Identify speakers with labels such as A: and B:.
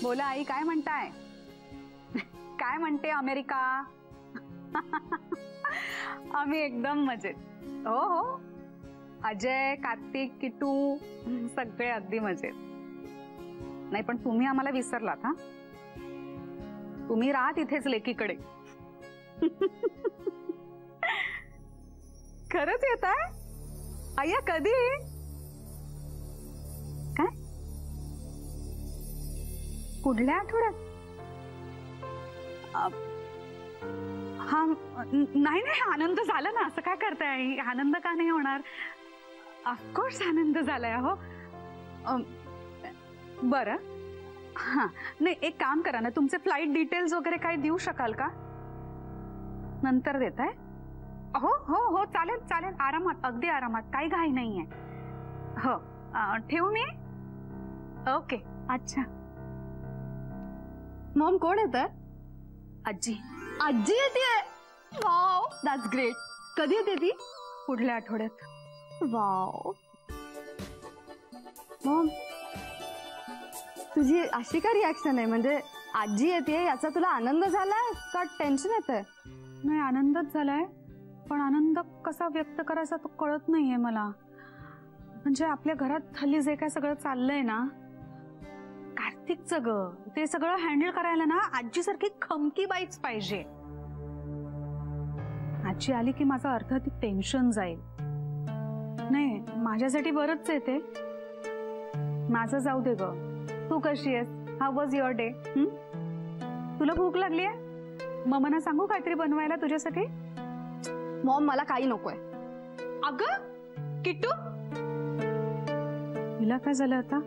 A: बोला आई, काय म्हणताय? काय म्हणते अमेरिका? आम्ही एकदम मजेत. हो हो, अजय, कार्तिक, किटू सगळे अगदी मजेत. नाही पण तुम्ही आम्हाला विसरलात हा. तुम्ही राहत इथेच लेकीकडे. खरंच येताय? अय्या कधी? काय? पुढल्या आठवड्यात? हा नाही नाही, आनंद झाला ना. असं काय करताय? आनंद का नाही होणार? ऑफकोर्स आनंद झालाय हो. बरं, हा नाही, एक काम करा ना, तुमचे फ्लाइट डिटेल्स वगैरे काय देऊ शकाल का? नंतर देताय? हो हो हो, चालेल चालेल, आरामात, अगदी आरामात, काही घाई नाहीये. हो, ठेवू मी? ओके. अच्छा.
B: मॉम कोण येतंय?
A: आजी.
B: आजी येतेय? Wow, that's great. कधी येते ती?
A: पुढल्या आठवड्यात.
B: वाव. मॉम, तुझी अशी काय रिॲक्शन आहे? म्हणजे आजी येते याचा तुला आनंद झालाय का टेन्शन येतंय?
A: नाही, आनंदच झालाय, पण आनंद कसा व्यक्त करायचा तो कळत नाहीये मला. म्हणजे आपल्या घरात हल्ली जे काय सगळं चाललंय ना, कार्तिकचं ग, ते सगळं हँडल करायला ना आजीसारखी खमकी बाईच पाहिजे. आजी आली की माझं अर्थात टेन्शन जाईल. नाही, माझ्यासाठी बरंच आहे ते. माझं जाऊ दे ग. तू कशी आहेस? How was your day? तुला भूक लागली आहे? मम्मांना सांगू काहीतरी बनवायला तुझ्यासाठी?
B: मॉम, मला काही नकोय.
A: अगं किट्टू, हिला काय झालं आता?